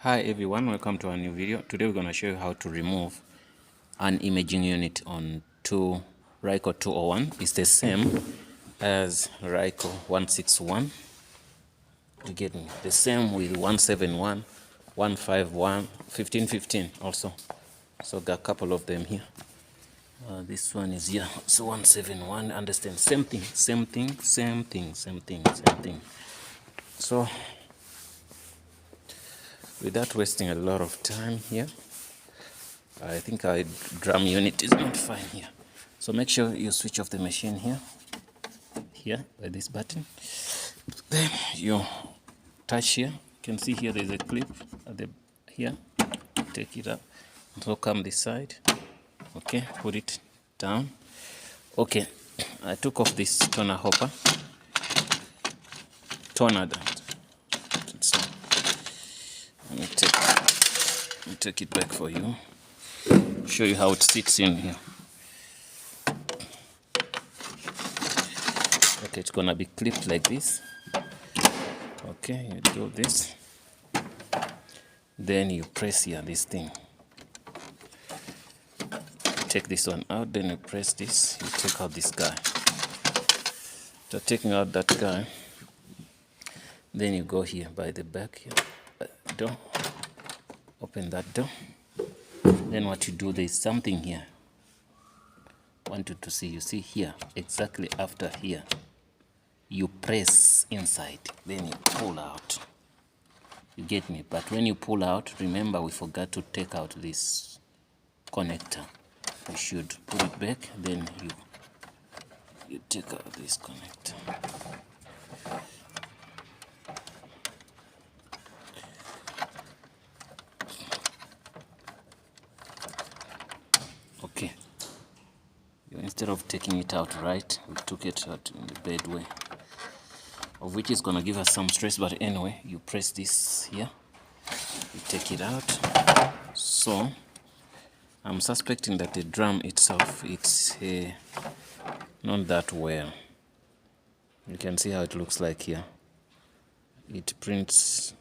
Hi everyone, welcome to a new video. Today we're going to show you how to remove an imaging unit on Ricoh 201. It's the same as Ricoh 161. You get me? The same with 171, 151, 1515 also. So got a couple of them here. This one is here. So 171. Understand? Same thing. So without wasting a lot of time here, I think our drum unit is not fine here. So make sure you switch off the machine here by this button. Then you touch here. You can see here there's a clip at the here. Take it up. So come this side. Okay, put it down. Okay, I took off this toner hopper. Toner that. So let me take it back for you. Show you how it sits in here. Okay, it's gonna be clipped like this. Okay, you do this. Then you press here this thing. Take this one out, then you press this, you take out this guy. After taking out that guy, then you go here by the back here, door, open that door. Then what you do, there is something here. Want you to see, you see here, exactly after here, you press inside, then you pull out. You get me? But when you pull out, remember we forgot to take out this connector. We should put it back, then you take out this connector. Okay. Instead of taking it out right, we took it out in the bad way, of which is going to give us some stress, but anyway, you press this here, you take it out. So I'm suspecting that the drum itself, it's not that well. You can see how it looks like here. It prints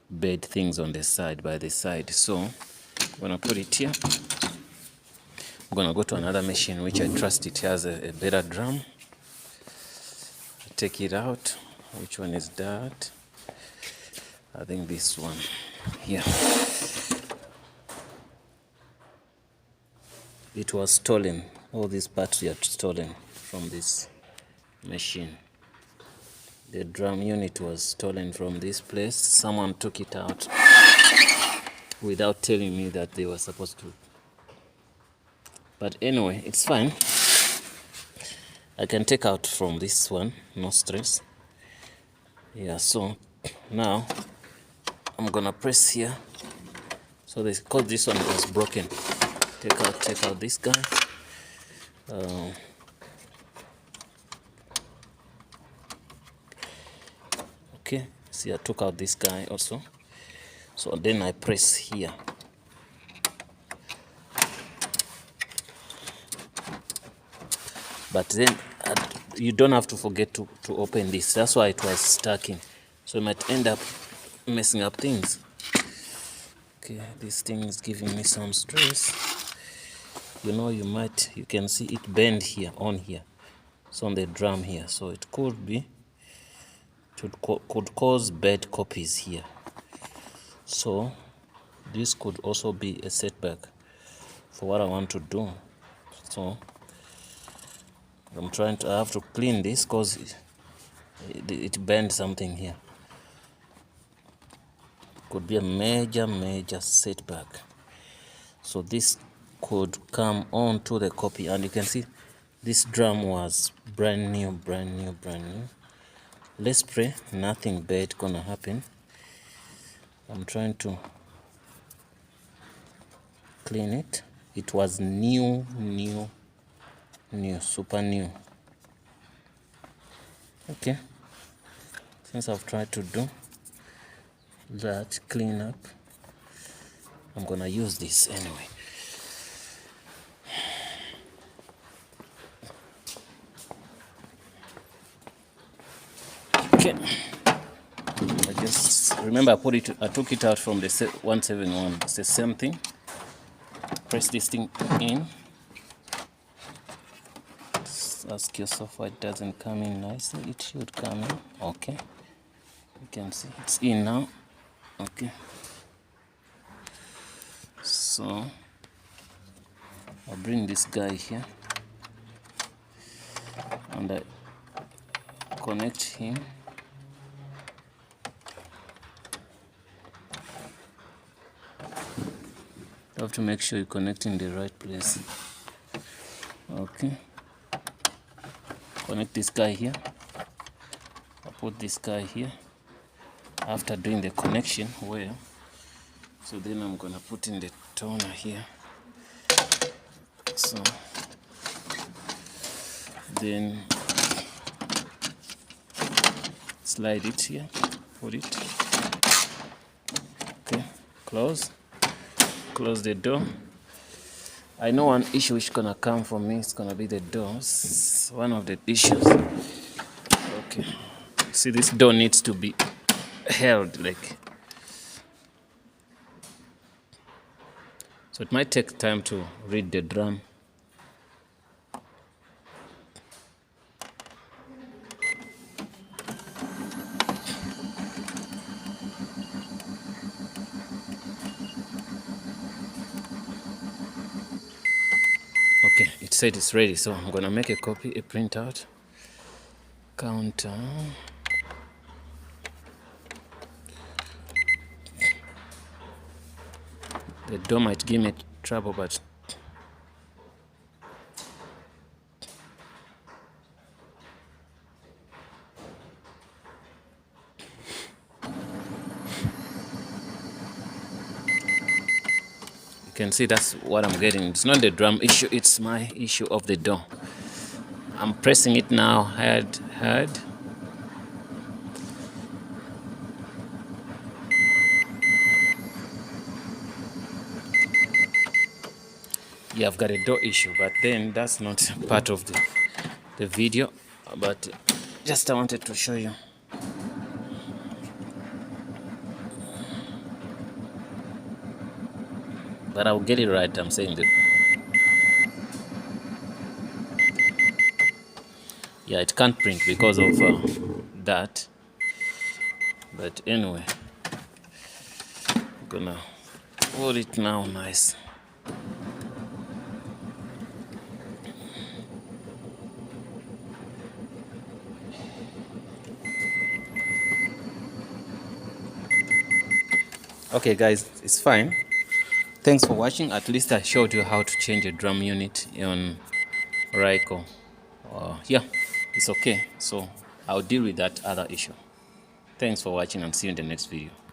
bad things on the side, by the side. So I'm gonna put it here. I'm gonna go to another machine which I trust it has a better drum. Take it out. Which one is that? I think this one here. It was stolen. All these parts were stolen from this machine. The drum unit was stolen from this place. Someone took it out without telling me that they were supposed to. But anyway, it's fine. I can take out from this one, no stress. Yeah, so now I'm gonna press here. So because this one was broken, take out this guy. Okay, see, I took out this guy also. So then I press here. But then you don't have to forget to open this. That's why it was stuck in. So you might end up messing up things. Okay, this thing is giving me some stress. You know, you can see it bend here, on here. It's on the drum here. So it could be, could cause bad copies here. So this could also be a setback for what I want to do. So I have to clean this because it bent something here. Could be a major setback. So this could come on to the copy, and you can see this drum was brand new. Let's pray nothing bad gonna happen. I'm trying to clean it. It was new, super new. Okay, since I've tried to do that clean up, I'm gonna use this anyway. Okay, I just remember I took it out from the 171. It's the same thing. Press this thing in. Ask yourself why it doesn't come in nicely. It should come in. Okay, you can see it's in now. Okay, so I'll bring this guy here and I connect him. You have to make sure you connect in the right place. Okay, connect this guy here. I'll put this guy here after doing the connection where, so then I'm gonna put in the toner here. So then slide it here, put it, okay, close the door. I know one issue which gonna come for me, it's gonna be the doors. One of the issues. Okay, see, this door needs to be held like, so it might take time to read the drum. Okay, it said it's ready, so I'm gonna make a copy, a printout, counter. The door might give me trouble, but you can see that's what I'm getting. It's not the drum issue, it's my issue of the door. I'm pressing it now, hard. Yeah, I've got a door issue, but then that's not part of the video, but just I wanted to show you. But I'll get it right, I'm saying that. Yeah, it can't print because of that. But anyway, I'm gonna hold it now nice. Okay guys, it's fine. Thanks for watching. At least I showed you how to change a drum unit on Ricoh. Yeah, it's okay. So I'll deal with that other issue. Thanks for watching and see you in the next video.